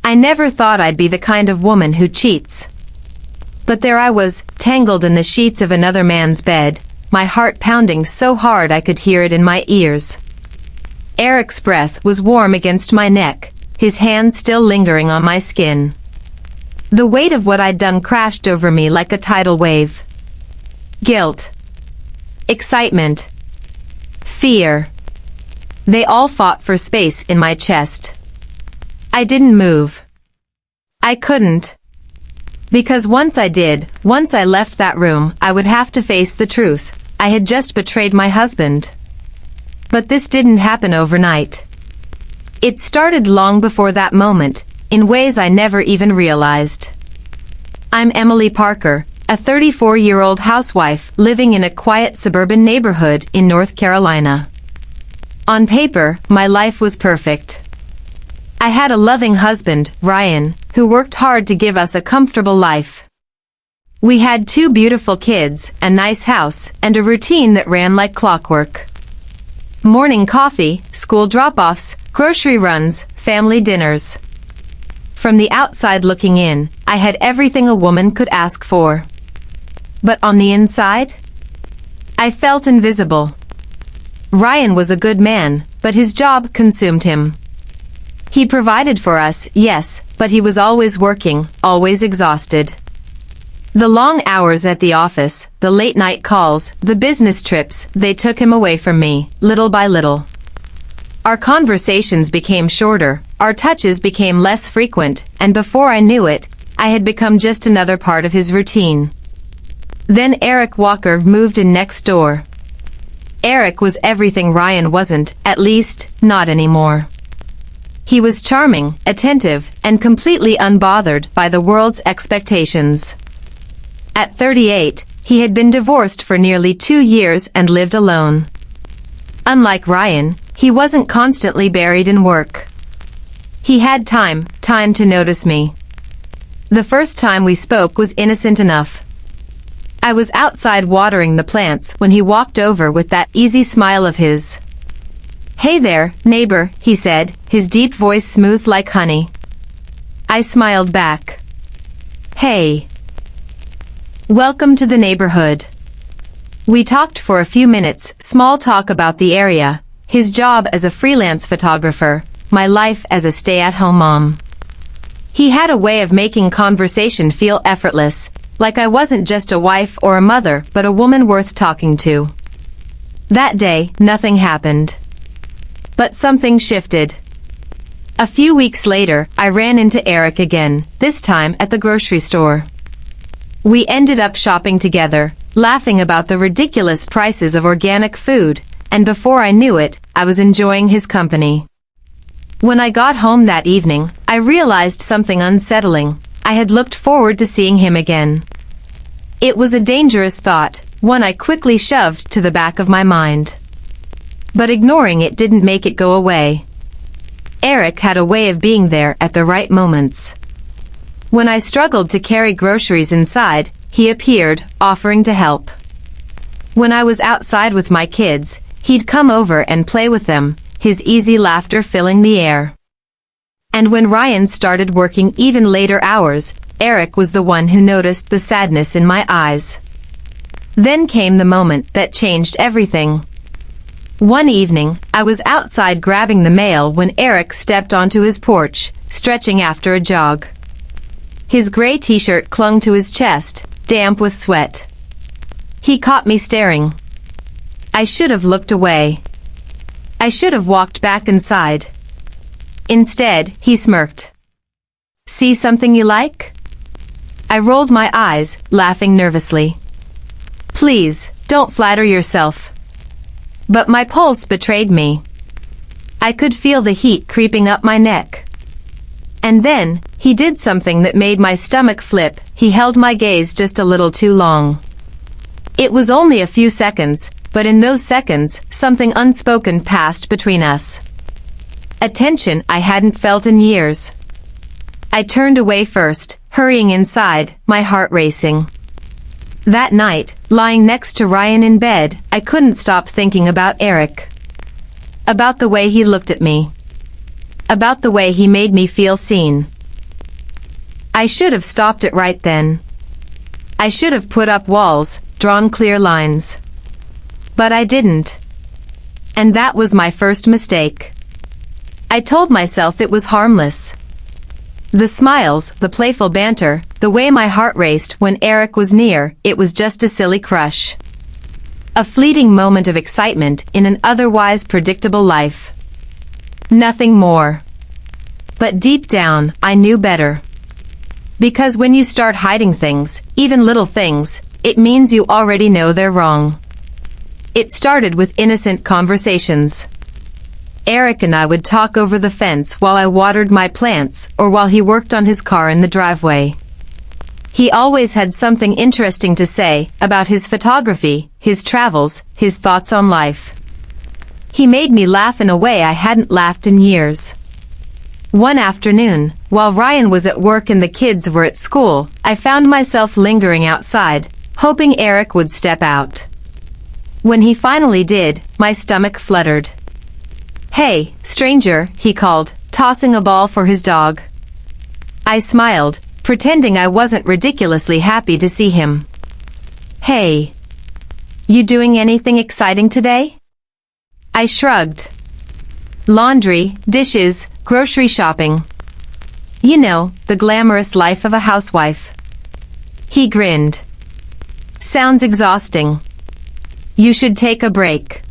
I never thought I'd be the kind of woman who cheats. But there I was, tangled in the sheets of another man's bed, my heart pounding so hard I could hear it in my ears. Eric's breath was warm against my neck, his hands still lingering on my skin. The weight of what I'd done crashed over me like a tidal wave. Guilt. Excitement. Fear. They all fought for space in my chest. I didn't move. I couldn't. Because once I did, once I left that room, I would have to face the truth. I had just betrayed my husband. But this didn't happen overnight. It started long before that moment, in ways I never even realized. I'm Emily Parker, a 34-year-old housewife living in a quiet suburban neighborhood in North Carolina. On paper, my life was perfect. I had a loving husband, Ryan, who worked hard to give us a comfortable life. We had 2 beautiful kids, a nice house, and a routine that ran like clockwork. Morning coffee, school drop-offs, grocery runs, family dinners. From the outside looking in, I had everything a woman could ask for. But on the inside, I felt invisible. Ryan was a good man, but his job consumed him. He provided for us, yes, but he was always working, always exhausted. The long hours at the office, the late-night calls, the business trips, they took him away from me, little by little. Our conversations became shorter, our touches became less frequent, and before I knew it, I had become just another part of his routine. Then Eric Walker moved in next door. Eric was everything Ryan wasn't, at least, not anymore. He was charming, attentive, and completely unbothered by the world's expectations. At 38, he had been divorced for nearly 2 years and lived alone. Unlike Ryan, he wasn't constantly buried in work. He had time to notice me. The first time we spoke was innocent enough. I was outside watering the plants when he walked over with that easy smile of his. "Hey there, neighbor," he said, his deep voice smooth like honey. I smiled back. "Hey. Welcome to the neighborhood." We talked for a few minutes, small talk about the area, his job as a freelance photographer, my life as a stay-at-home mom. He had a way of making conversation feel effortless, like I wasn't just a wife or a mother but a woman worth talking to. That day, nothing happened. But something shifted. A few weeks later, I ran into Eric again, this time at the grocery store. We ended up shopping together, laughing about the ridiculous prices of organic food, and before I knew it, I was enjoying his company. When I got home that evening, I realized something unsettling. I had looked forward to seeing him again. It was a dangerous thought, one I quickly shoved to the back of my mind. But ignoring it didn't make it go away. Eric had a way of being there at the right moments. When I struggled to carry groceries inside, he appeared, offering to help. When I was outside with my kids, he'd come over and play with them, his easy laughter filling the air. And when Ryan started working even later hours, Eric was the one who noticed the sadness in my eyes. Then came the moment that changed everything. One evening, I was outside grabbing the mail when Eric stepped onto his porch, stretching after a jog. His gray t-shirt clung to his chest, damp with sweat. He caught me staring. I should have looked away. I should have walked back inside. Instead, he smirked. "See something you like?" I rolled my eyes, laughing nervously. "Please, don't flatter yourself." But my pulse betrayed me. I could feel the heat creeping up my neck. And then, he did something that made my stomach flip. He held my gaze just a little too long. It was only a few seconds, but in those seconds, something unspoken passed between us. A tension I hadn't felt in years. I turned away first, hurrying inside, my heart racing. That night, lying next to Ryan in bed, I couldn't stop thinking about Eric. About the way he looked at me. About the way he made me feel seen. I should have stopped it right then. I should have put up walls, drawn clear lines. But I didn't. And that was my first mistake. I told myself it was harmless. The smiles, the playful banter, the way my heart raced when Eric was near, it was just a silly crush. A fleeting moment of excitement in an otherwise predictable life. Nothing more. But deep down, I knew better. Because when you start hiding things, even little things, it means you already know they're wrong. It started with innocent conversations. Eric and I would talk over the fence while I watered my plants or while he worked on his car in the driveway. He always had something interesting to say about his photography, his travels, his thoughts on life. He made me laugh in a way I hadn't laughed in years. One afternoon, while Ryan was at work and the kids were at school, I found myself lingering outside, hoping Eric would step out. When he finally did, my stomach fluttered. "Hey, stranger," he called, tossing a ball for his dog. I smiled, pretending I wasn't ridiculously happy to see him. "Hey. You doing anything exciting today?" I shrugged. "Laundry, dishes, grocery shopping. You know, the glamorous life of a housewife." He grinned. "Sounds exhausting. You should take a break."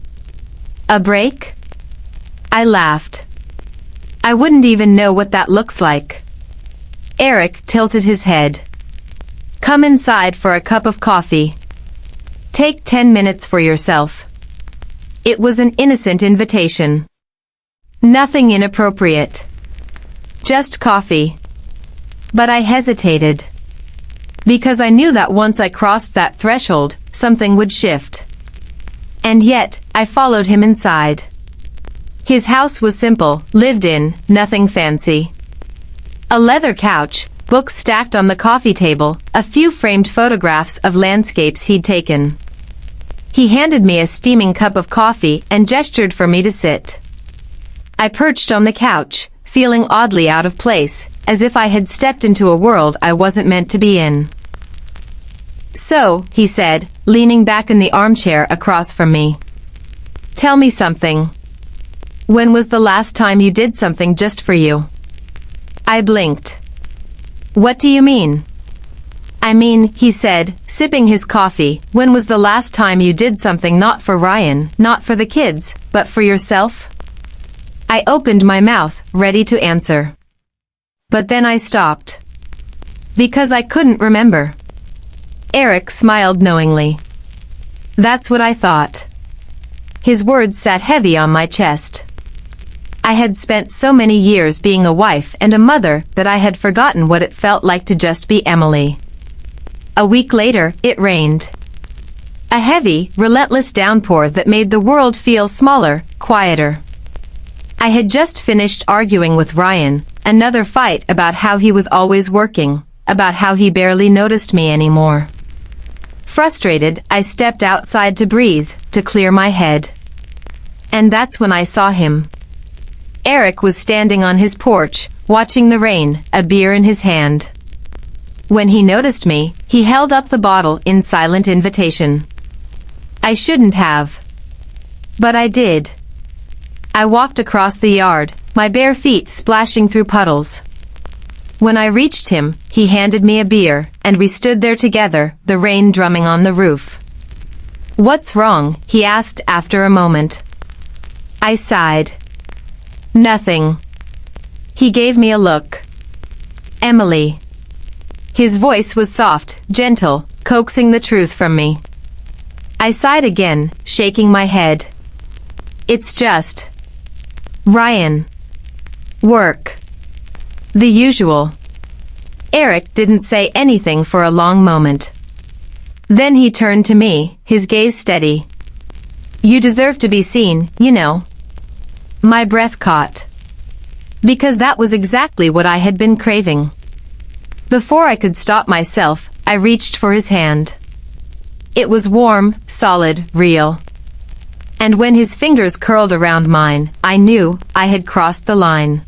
"A break?" I laughed. "I wouldn't even know what that looks like." Eric tilted his head. "Come inside for a cup of coffee. Take 10 minutes for yourself." It was an innocent invitation. Nothing inappropriate. Just coffee. But I hesitated. Because I knew that once I crossed that threshold, something would shift. And yet, I followed him inside. His house was simple, lived in, nothing fancy. A leather couch, books stacked on the coffee table, a few framed photographs of landscapes he'd taken. He handed me a steaming cup of coffee and gestured for me to sit. I perched on the couch, feeling oddly out of place, as if I had stepped into a world I wasn't meant to be in. "So," he said, leaning back in the armchair across from me. "Tell me something. When was the last time you did something just for you?" I blinked. "What do you mean?" "I mean," he said, sipping his coffee, "when was the last time you did something not for Ryan, not for the kids, but for yourself?" I opened my mouth, ready to answer. But then I stopped. Because I couldn't remember. Eric smiled knowingly. "That's what I thought." His words sat heavy on my chest. I had spent so many years being a wife and a mother that I had forgotten what it felt like to just be Emily. A week later, it rained. A heavy, relentless downpour that made the world feel smaller, quieter. I had just finished arguing with Ryan, another fight about how he was always working, about how he barely noticed me anymore. Frustrated, I stepped outside to breathe, to clear my head. And that's when I saw him. Eric was standing on his porch, watching the rain, a beer in his hand. When he noticed me, he held up the bottle in silent invitation. I shouldn't have. But I did. I walked across the yard, my bare feet splashing through puddles. When I reached him, he handed me a beer, and we stood there together, the rain drumming on the roof. "What's wrong?" he asked after a moment. I sighed. "Nothing." He gave me a look. "Emily." His voice was soft, gentle, coaxing the truth from me. I sighed again, shaking my head. "It's just Ryan. Work. The usual." Eric didn't say anything for a long moment. Then he turned to me, his gaze steady. "You deserve to be seen, you know." My breath caught. Because that was exactly what I had been craving. Before I could stop myself, I reached for his hand. It was warm, solid, real. And when his fingers curled around mine, I knew I had crossed the line.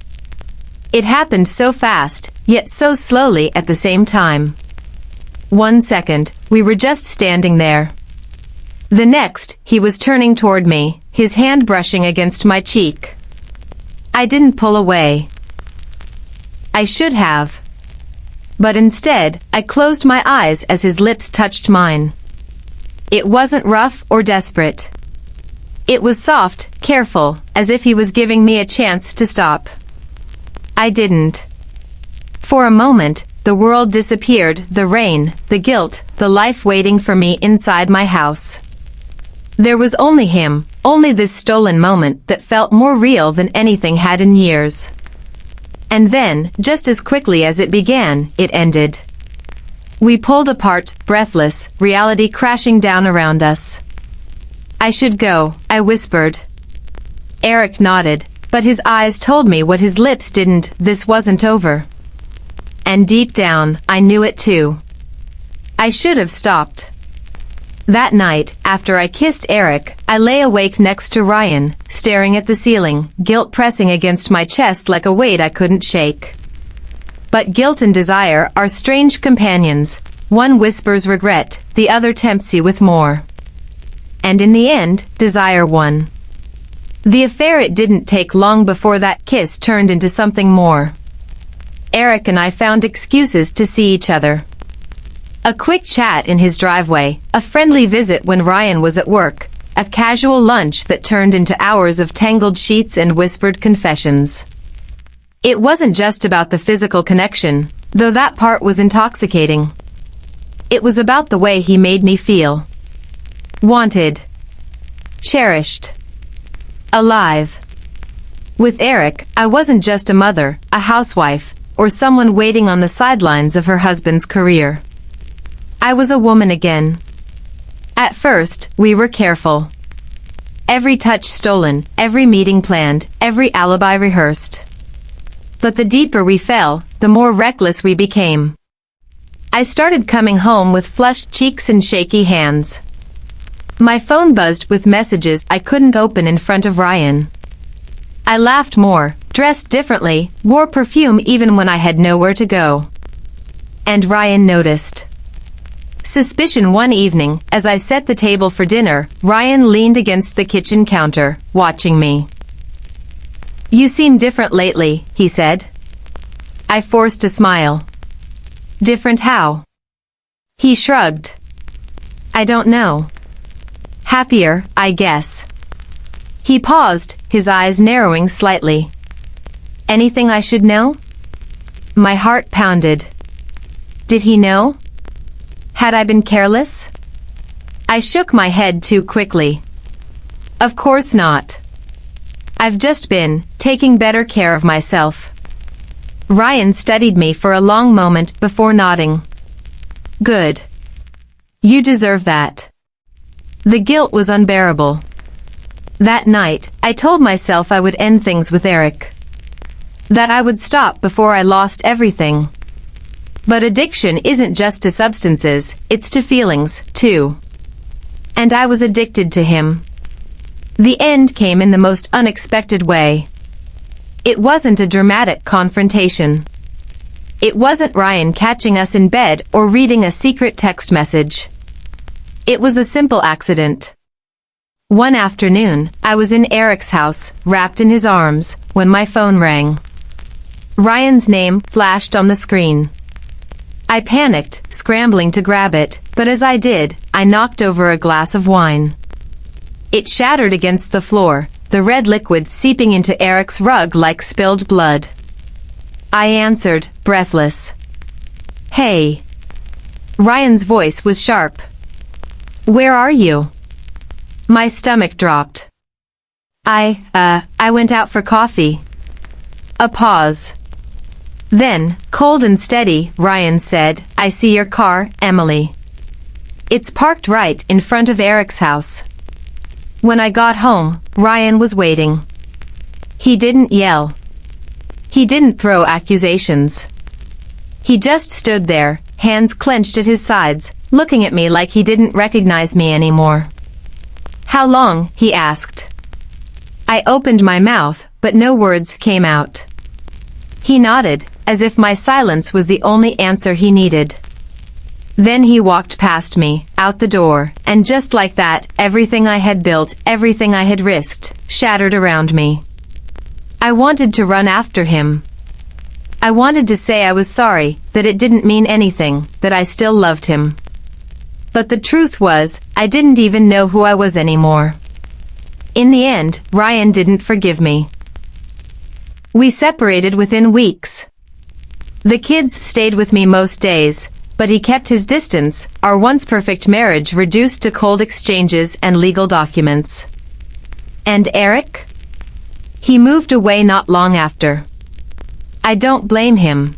It happened so fast, yet so slowly at the same time. 1 second, we were just standing there. The next, he was turning toward me, his hand brushing against my cheek. I didn't pull away. I should have. But instead, I closed my eyes as his lips touched mine. It wasn't rough or desperate. It was soft, careful, as if he was giving me a chance to stop. I didn't. For a moment, the world disappeared, the rain, the guilt, the life waiting for me inside my house. There was only him, only this stolen moment that felt more real than anything had in years. And then, just as quickly as it began, it ended. We pulled apart, breathless, reality crashing down around us. I should go, I whispered. Eric nodded, but his eyes told me what his lips didn't. This wasn't over. And deep down, I knew it too. I should have stopped. That night, after I kissed Eric, I lay awake next to Ryan, staring at the ceiling, guilt pressing against my chest like a weight I couldn't shake. But guilt and desire are strange companions. One whispers regret, the other tempts you with more. And in the end, desire won. The affair, it didn't take long before that kiss turned into something more. Eric and I found excuses to see each other. A quick chat in his driveway, a friendly visit when Ryan was at work, a casual lunch that turned into hours of tangled sheets and whispered confessions. It wasn't just about the physical connection, though that part was intoxicating. It was about the way he made me feel. Wanted. Cherished. Alive. With Eric, I wasn't just a mother, a housewife, or someone waiting on the sidelines of her husband's career. I was a woman again. At first, we were careful. Every touch stolen, every meeting planned, every alibi rehearsed. But the deeper we fell, the more reckless we became. I started coming home with flushed cheeks and shaky hands. My phone buzzed with messages I couldn't open in front of Ryan. I laughed more, dressed differently, wore perfume even when I had nowhere to go. And Ryan noticed. Suspicion. One evening, as I set the table for dinner, Ryan leaned against the kitchen counter, watching me. "You seem different lately," he said. I forced a smile. "Different how?" He shrugged. "I don't know. Happier, I guess." He paused, his eyes narrowing slightly. "Anything I should know?" My heart pounded. Did he know? Had I been careless? I shook my head too quickly. Of course not. I've just been taking better care of myself. Ryan studied me for a long moment before nodding. Good. You deserve that. The guilt was unbearable. That night, I told myself I would end things with Eric. That I would stop before I lost everything. But addiction isn't just to substances, it's to feelings, too. And I was addicted to him. The end came in the most unexpected way. It wasn't a dramatic confrontation. It wasn't Ryan catching us in bed or reading a secret text message. It was a simple accident. One afternoon, I was in Eric's house, wrapped in his arms, when my phone rang. Ryan's name flashed on the screen. I panicked, scrambling to grab it, but as I did, I knocked over a glass of wine. It shattered against the floor, the red liquid seeping into Eric's rug like spilled blood. I answered, breathless. Hey. Ryan's voice was sharp. Where are you? My stomach dropped. I went out for coffee. A pause. Then, cold and steady, Ryan said, I see your car, Emily. It's parked right in front of Eric's house. When I got home, Ryan was waiting. He didn't yell. He didn't throw accusations. He just stood there, hands clenched at his sides, looking at me like he didn't recognize me anymore. How long? He asked. I opened my mouth, but no words came out. He nodded, as if my silence was the only answer he needed. Then he walked past me, out the door, and just like that, everything I had built, everything I had risked, shattered around me. I wanted to run after him. I wanted to say I was sorry, that it didn't mean anything, that I still loved him. But the truth was, I didn't even know who I was anymore. In the end, Ryan didn't forgive me. We separated within weeks. The kids stayed with me most days, but he kept his distance, our once perfect marriage reduced to cold exchanges and legal documents. And Eric? He moved away not long after. I don't blame him.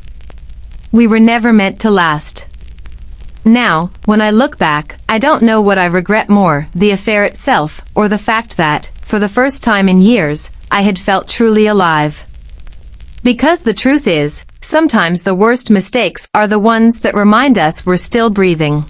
We were never meant to last. Now, when I look back, I don't know what I regret more, the affair itself, or the fact that, for the first time in years, I had felt truly alive. Because the truth is, sometimes the worst mistakes are the ones that remind us we're still breathing.